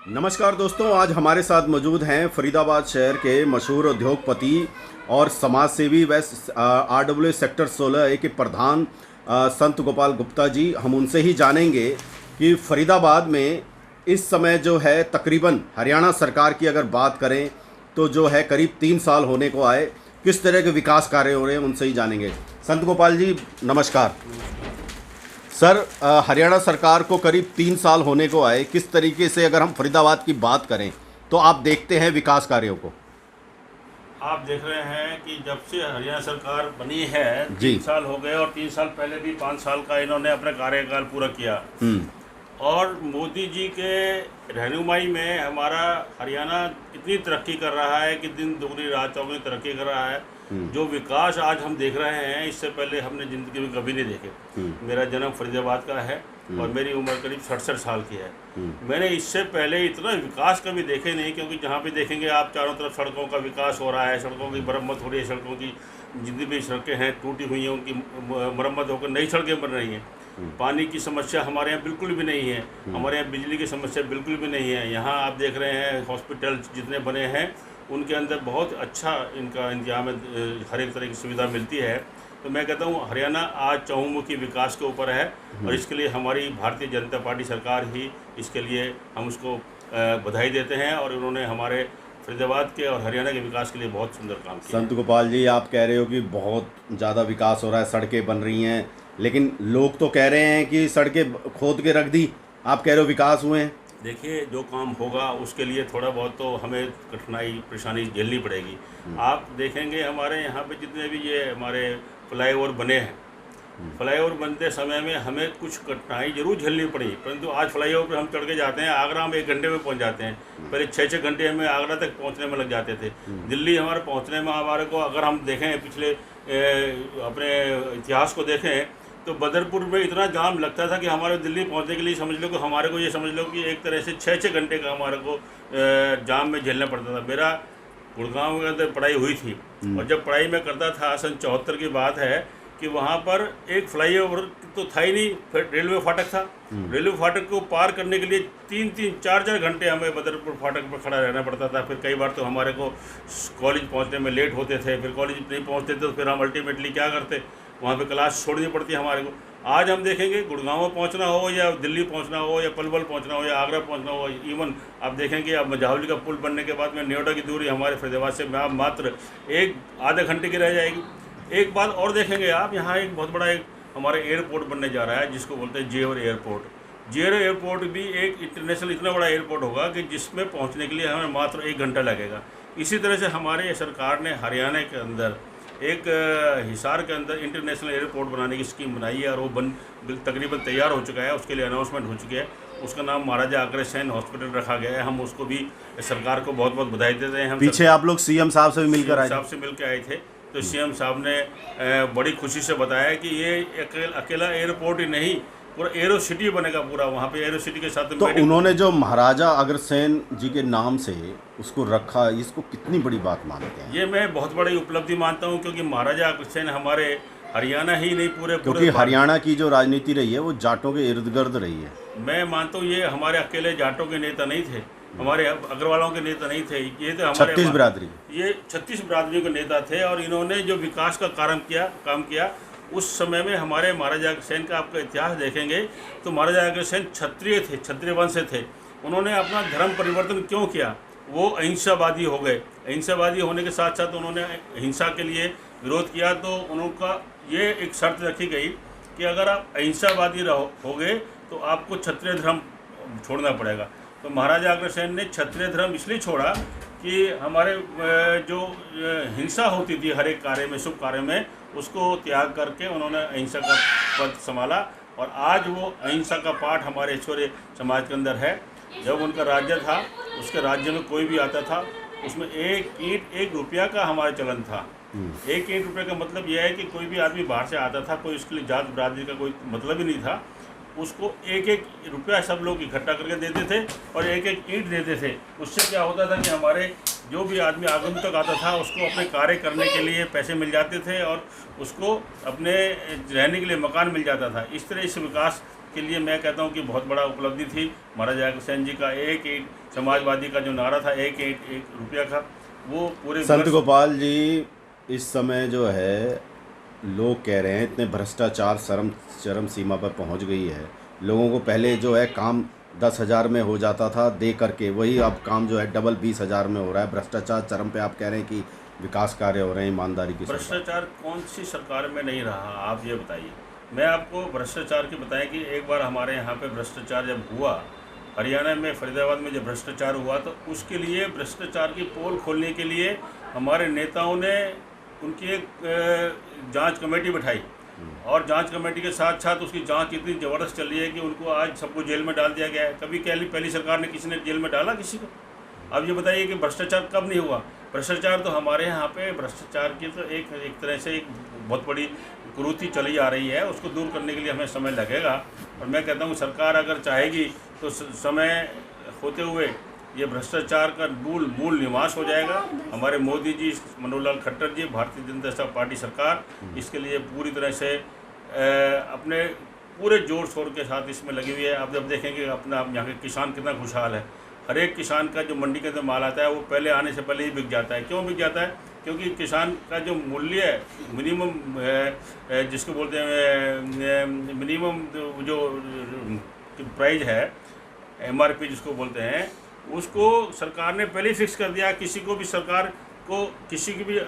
नमस्कार दोस्तों, आज हमारे साथ मौजूद हैं फरीदाबाद शहर के मशहूर उद्योगपति और समाज सेवी व RWA सेक्टर 16A के प्रधान संत गोपाल गुप्ता जी। हम उनसे ही जानेंगे कि फरीदाबाद में इस समय जो है तकरीबन हरियाणा सरकार की अगर बात करें तो जो है करीब 3 साल होने को आए, किस तरह के विकास कार्य हो रहे हैं उनसे ही जानेंगे। संत गोपाल जी नमस्कार। सर, हरियाणा सरकार को करीब 3 साल होने को आए, किस तरीके से अगर हम फरीदाबाद की बात करें तो आप देखते हैं विकास कार्यों को? आप देख रहे हैं कि जब से हरियाणा सरकार बनी है 3 साल हो गए, और 3 साल पहले भी 5 साल का इन्होंने अपना कार्यकाल पूरा किया। और मोदी जी के रहनुमाई में हमारा हरियाणा इतनी तरक्की कर रहा है कि दिन दुगनी रात चौगुनी तरक्की कर रहा है। जो विकास आज हम देख रहे हैं इससे पहले हमने ज़िंदगी में कभी नहीं देखे। मेरा जन्म फरीदाबाद का है और मेरी उम्र करीब 67 साल की है। मैंने इससे पहले इतना विकास कभी देखे नहीं, क्योंकि जहाँ भी देखेंगे आप चारों तरफ सड़कों का विकास हो रहा है, सड़कों की मरम्मत हो रही है, सड़कों की जितनी भी सड़कें हैं टूटी हुई हैं उनकी मरम्मत होकर नई सड़कें बन रही हैं। पानी की समस्या हमारे यहाँ बिल्कुल भी नहीं है, हमारे यहाँ बिजली की समस्या बिल्कुल भी नहीं है। यहाँ आप देख रहे हैं हॉस्पिटल जितने बने हैं उनके अंदर बहुत अच्छा इनका इंतजाम है, हर एक तरह की सुविधा मिलती है। तो मैं कहता हूँ हरियाणा आज चहुमुखी विकास के ऊपर है, और इसके लिए हमारी भारतीय जनता पार्टी सरकार ही इसके लिए हम उसको बधाई देते हैं। और उन्होंने हमारे फरीदाबाद के और हरियाणा के विकास के लिए बहुत सुंदर काम किया। संत गोपाल जी, आप कह रहे हो कि बहुत ज़्यादा विकास हो रहा है, सड़कें बन रही हैं, लेकिन लोग तो कह रहे हैं कि सड़कें खोद के रख दी, आप कह रहे हो विकास हुए हैं। देखिए, जो काम होगा उसके लिए थोड़ा बहुत तो हमें कठिनाई परेशानी झेलनी पड़ेगी। आप देखेंगे हमारे यहाँ पे जितने भी ये हमारे फ्लाईओवर बने हैं, फ्लाईओवर बनते समय में हमें कुछ कठिनाई जरूर झेलनी पड़ी, परंतु आज फ्लाईओवर पर हम चढ़ के जाते हैं, आगरा हम 1 घंटे में पहुँच जाते हैं। पहले 6-6 घंटे हमें आगरा तक पहुँचने में लग जाते थे। दिल्ली हमारे पहुँचने में हमारे को, अगर हम देखें पिछले अपने इतिहास को देखें तो बदरपुर में इतना जाम लगता था कि हमारे दिल्ली पहुंचने के लिए समझ लो कि हमारे को ये समझ लो कि एक तरह से 6-6 घंटे का हमारे को जाम में झेलना पड़ता था। मेरा गुड़गांव के अंदर पढ़ाई हुई थी, और जब पढ़ाई में करता था सन 74 की बात है कि वहाँ पर एक फ्लाईओवर तो था ही नहीं, फिर रेलवे फाटक था। रेलवे फाटक को पार करने के लिए 3-3, 4-4 घंटे हमें बदरपुर फाटक पर खड़ा रहना पड़ता था। फिर कई बार तो हमारे को कॉलेज पहुँचने में लेट होते थे, फिर कॉलेज नहीं पहुँचते थे तो फिर हम अल्टीमेटली क्या करते, वहाँ पे क्लास छोड़नी पड़ती है हमारे को। आज हम देखेंगे गुड़गांव पहुँचना हो या दिल्ली पहुँचना हो या पलवल पहुँचना हो या आगरा पहुँचना हो, इवन आप देखेंगे अब मजावली का पुल बनने के बाद में नोएडा की दूरी हमारे फरीदाबाद से मात्र 1-आधे घंटे की रह जाएगी। एक बात और देखेंगे आप, यहाँ एक बहुत बड़ा एक हमारा एयरपोर्ट बनने जा रहा है जिसको बोलते हैं जेवर एयरपोर्ट। जेवर एयरपोर्ट भी एक इंटरनेशनल इतना बड़ा एयरपोर्ट होगा कि जिसमें पहुँचने के लिए हमें मात्र 1 घंटा लगेगा। इसी तरह से हमारे सरकार ने हरियाणा के अंदर एक हिसार के अंदर इंटरनेशनल एयरपोर्ट बनाने की स्कीम बनाई है, और वो तकरीबन तैयार हो चुका है, उसके लिए अनाउंसमेंट हो चुकी है। उसका नाम महाराजा अग्रसेन हॉस्पिटल रखा गया है। हम उसको भी सरकार को बहुत बहुत बधाई देते हैं। हम पीछे आप लोग सीएम साहब से भी मिलकर आए? साहब से मिलकर आए थे, तो सीएम साहब ने बड़ी खुशी से बताया कि ये अकेला एयरपोर्ट ही नहीं, पूरा एरो सिटी बनेगा पूरा, वहाँ पे एरो सिटी के साथ। तो उन्होंने जो महाराजा अग्रसेन जी के नाम से उसको रखा, इसको कितनी बड़ी बात मानते हैं? ये मैं बहुत बड़ी उपलब्धि मानता हूँ, क्योंकि महाराजा अग्रसेन हमारे हरियाणा ही नहीं क्योंकि हरियाणा की जो राजनीति रही है वो जाटों के इर्द गिर्द रही है। मैं मानता हूँ ये हमारे अकेले जाटों के नेता नहीं थे, हमारे अग्रवालों के नेता नहीं थे, ये तो हमारे 36 बिरादरी, ये 36 बिरादरी के नेता थे। और इन्होंने जो विकास का काम किया उस समय में हमारे महाराजा अग्रसेन का आपका इतिहास देखेंगे तो महाराजा अग्रसेन क्षत्रिय थे, क्षत्रिय वंश से थे। उन्होंने अपना धर्म परिवर्तन क्यों किया? वो अहिंसावादी हो गए। अहिंसावादी होने के साथ साथ उन्होंने हिंसा के लिए विरोध किया, तो उनका ये एक शर्त रखी गई कि अगर आप अहिंसावादी होगे तो आपको क्षत्रिय धर्म छोड़ना पड़ेगा। तो महाराजा अग्रसेन ने क्षत्रिय धर्म इसलिए छोड़ा कि हमारे जो हिंसा होती थी हर एक कार्य में, शुभ कार्य में, उसको त्याग करके उन्होंने अहिंसा का पद संभाला। और आज वो अहिंसा का पाठ हमारे ऐश्वर्य समाज के अंदर है। जब उनका राज्य था, उसके राज्य में कोई भी आता था उसमें 1 ईंट 1 रुपया का हमारा चलन था। 1 ईंट रुपये का मतलब यह है कि कोई भी आदमी बाहर से आता था, कोई उसके लिए जात बिरादरी का कोई मतलब ही नहीं था, उसको 1-1 रुपया सब लोग इकट्ठा करके देते थे और 1-1 ईंट देते थे। उससे क्या होता था कि हमारे जो भी आदमी आगंतुक आता था उसको अपने कार्य करने के लिए पैसे मिल जाते थे और उसको अपने रहने के लिए मकान मिल जाता था। इस तरह इस विकास के लिए मैं कहता हूँ कि बहुत बड़ा उपलब्धि थी। महाराजा अग्रसेन जी का एक एक समाजवादी का जो नारा था, एक एक एक रुपया का, वो पूरे संत गोपाल जी, इस समय जो है लोग कह रहे हैं इतने भ्रष्टाचार चरम सीमा पर पहुंच गई है। लोगों को पहले जो है काम 10,000 में हो जाता था दे करके, वही अब काम जो है डबल 20,000 में हो रहा है। भ्रष्टाचार चरम पे, आप कह रहे हैं कि विकास कार्य हो रहे हैं ईमानदारी के साथ। भ्रष्टाचार कौन सी सरकार में नहीं रहा, आप ये बताइए। मैं आपको भ्रष्टाचार की बताएं कि एक बार हमारे यहाँ पे भ्रष्टाचार जब हुआ, हरियाणा में फरीदाबाद में जब भ्रष्टाचार हुआ, तो उसके लिए भ्रष्टाचार की पोल खोलने के लिए हमारे नेताओं ने उनकी एक जांच कमेटी बिठाई, और जांच कमेटी के साथ साथ उसकी जांच इतनी ज़बरदस्त चल रही है कि उनको आज सबको जेल में डाल दिया गया है। कभी पहली सरकार ने किसी ने जेल में डाला किसी को? अब ये बताइए कि भ्रष्टाचार कब नहीं हुआ। भ्रष्टाचार तो हमारे यहाँ पे भ्रष्टाचार की तो एक तरह से एक बहुत बड़ी कुरीति चली आ रही है, उसको दूर करने के लिए हमें समय लगेगा। और मैं कहता हूँ सरकार अगर चाहेगी तो समय होते हुए ये भ्रष्टाचार का मूल निवास हो जाएगा। हमारे मोदी जी, मनोहर लाल खट्टर जी, भारतीय जनता पार्टी सरकार इसके लिए पूरी तरह से अपने पूरे जोर शोर के साथ इसमें लगी हुई है। आप जब देखेंगे अपना यहाँ के किसान कितना खुशहाल है। हर एक किसान का जो मंडी के अंदर माल आता है वो पहले आने से पहले ही बिक जाता है। क्यों बिक जाता है? क्योंकि किसान का जो मूल्य है, मिनिमम जिसको बोलते हैं मिनिमम जो प्राइस है, MRP जिसको बोलते हैं, उसको सरकार ने पहले ही फिक्स कर दिया। किसी को भी सरकार को, किसी की भी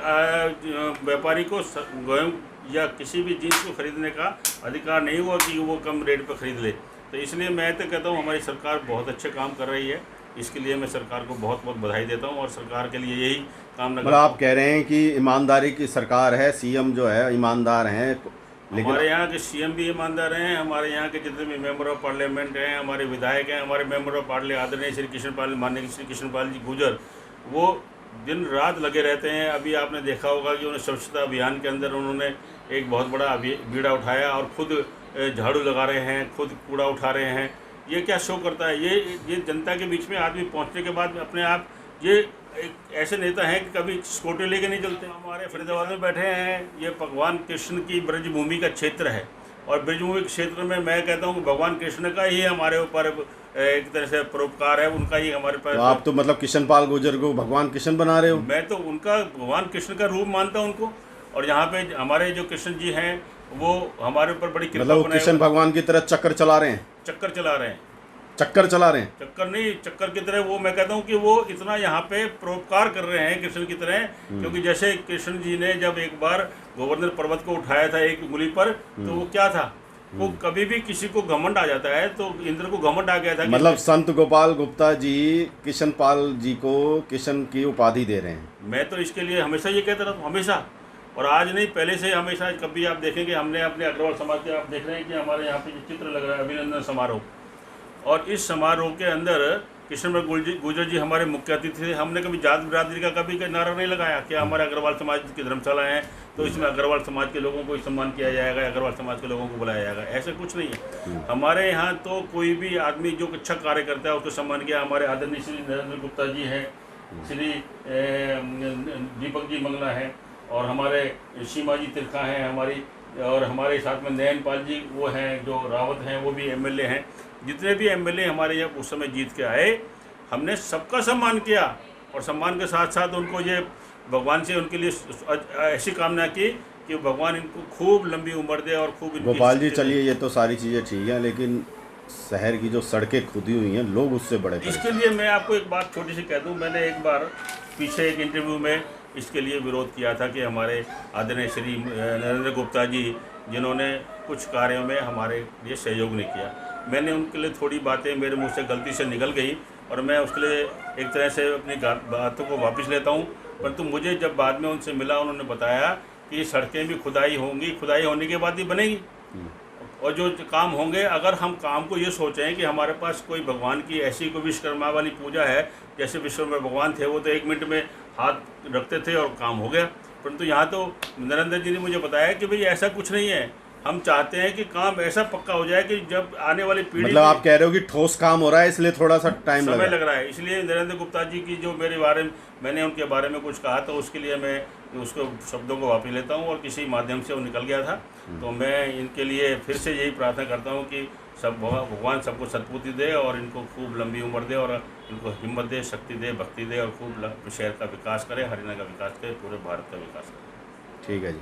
व्यापारी को गेहूँ या किसी भी चीज़ को खरीदने का अधिकार नहीं हुआ कि वो कम रेट पर खरीद ले। तो इसलिए मैं तो कहता हूँ हमारी सरकार बहुत अच्छे काम कर रही है। इसके लिए मैं सरकार को बहुत बहुत बधाई देता हूँ और सरकार के लिए यही कामना मतलब आप कह रहे हैं कि ईमानदारी की सरकार है, CM जो है ईमानदार हैं। लेकिन हमारे यहाँ के CM भी ईमानदार हैं। हमारे यहाँ के जितने भी मेंबर ऑफ पार्लियामेंट हैं, हमारे विधायक हैं, हमारे मेंबर ऑफ पार्लियामेंट आदरणीय श्री कृष्णपाल, माननीय श्री कृष्णपाल जी गुर्जर, वो दिन रात लगे रहते हैं। अभी आपने देखा होगा कि उन्हें स्वच्छता अभियान के अंदर उन्होंने एक बहुत बड़ा बीड़ा उठाया और खुद झाड़ू लगा रहे हैं, खुद कूड़ा उठा रहे हैं। ये क्या शो करता है? ये जनता के बीच में आदमी पहुंचने के बाद अपने आप ये एक ऐसे नेता हैं कि कभी स्कूटी लेके नहीं चलते। हमारे फरीदाबाद में बैठे हैं, ये भगवान कृष्ण की ब्रजभूमि का क्षेत्र है, और ब्रजभूमि क्षेत्र में मैं कहता हूँ कि भगवान कृष्ण का ही हमारे ऊपर एक तरह से परोपकार है, उनका ही हमारे पास। तो आप तो मतलब कृष्णपाल गुर्जर को भगवान कृष्ण बना रहे हो? मैं तो उनका भगवान कृष्ण का रूप मानता हूँ उनको। और यहाँ पे हमारे जो कृष्ण जी हैं वो हमारे ऊपर बड़ी कृपा मतलब कृष्ण भगवान की तरह चक्कर चला रहे हैं? चक्कर चला रहे हैं। चक्कर चला रहे हैं? चक्कर नहीं, चक्कर की तरह वो मैं कहता हूँ कि वो इतना यहाँ पे परोपकार कर रहे हैं कृष्ण की तरह। क्योंकि जैसे कृष्ण जी ने जब एक बार गोवर्धन पर्वत को उठाया था एक उंगली पर, तो वो क्या था, वो कभी भी किसी को घमंड आ जाता है, तो इंद्र को घमंड आ गया था। मतलब संत गोपाल गुप्ता जी कृष्णपाल जी को कृष्ण की उपाधि दे रहे हैं। मैं तो इसके लिए हमेशा ये कहता रहा हूँ, हमेशा, और आज नहीं पहले से हमेशा। कभी आप देखेंगे हमने अपने अग्रवाल समाज के, आप देख रहे हैं कि हमारे यहाँ पे जो चित्र लग रहा है अभिनंदन समारोह, और इस समारोह के अंदर कृष्ण गुर्जर जी हमारे मुख्य अतिथि थे। हमने कभी जात बिरादरी का कभी नारा नहीं लगाया कि हमारे अग्रवाल समाज की धर्मशाला है तो इसमें अग्रवाल समाज के लोगों को ही सम्मान किया जाएगा, अग्रवाल समाज के लोगों को बुलाया जाएगा। ऐसा कुछ नहीं है। हमारे यहाँ तो कोई भी आदमी जो अच्छा कार्य करता है उसको सम्मान किया। हमारे आदरणीय श्री नरेंद्र गुप्ता जी हैं, श्री दीपक जी मंगला हैं, और हमारे सीमा जी तिरखा हैं हमारी, और हमारे साथ में नयन पाल जी वो हैं जो रावत हैं, वो भी MLA हैं। जितने भी MLA हमारे यहाँ उस समय जीत के आए, हमने सबका सम्मान किया, और सम्मान के साथ साथ उनको ये भगवान से उनके लिए ऐसी कामना की कि भगवान इनको खूब लंबी उम्र दे और खूब। गोपाल जी चलिए ये तो सारी चीज़ें ठीक हैं, लेकिन शहर की जो सड़कें खुदी हुई हैं लोग उससे बड़े। इसके लिए मैं आपको एक बात छोटी सी कह दूं, मैंने एक बार पीछे एक इंटरव्यू में इसके लिए विरोध किया था कि हमारे आदरणीय श्री नरेंद्र गुप्ता जी जिन्होंने कुछ कार्यों में हमारे लिए सहयोग नहीं किया, मैंने उनके लिए थोड़ी बातें मेरे मुँह से गलती से निकल गई, और मैं उसके लिए एक तरह से अपनी बातों को वापस लेता हूँ। परंतु मुझे जब बाद में उनसे मिला, उन्होंने बताया कि सड़कें भी खुदाई होंगी, खुदाई होने के बाद ही बनेगी, और जो काम होंगे, अगर हम काम को ये सोचें कि हमारे पास कोई भगवान की ऐसी कोई विश्वकर्मा वाली पूजा है, जैसे विश्वकर्मा भगवान थे, वो तो 1 मिनट में हाथ रखते थे और काम हो गया। परंतु यहाँ तो नरेंद्र जी ने मुझे बताया कि भाई ऐसा कुछ नहीं है। हम चाहते हैं कि काम ऐसा पक्का हो जाए कि जब आने वाली पीढ़ी, मतलब आप कह रहे हो कि ठोस काम हो रहा है इसलिए थोड़ा सा टाइम समय लग रहा है। इसलिए नरेंद्र गुप्ता जी की जो मेरे बारे में, मैंने उनके बारे में कुछ कहा, तो उसके लिए मैं उसको शब्दों को वापस लेता हूँ, और किसी माध्यम से वो निकल गया था। तो मैं इनके लिए फिर से यही प्रार्थना करता हूँ कि सब भगवान सबको सद्बुद्धि दे और इनको खूब लंबी उम्र दे और इनको हिम्मत दे, शक्ति दे, भक्ति दे और खूब शहर का विकास करे, हरियाणा का विकास करे, पूरे भारत का विकास करे। ठीक है जी।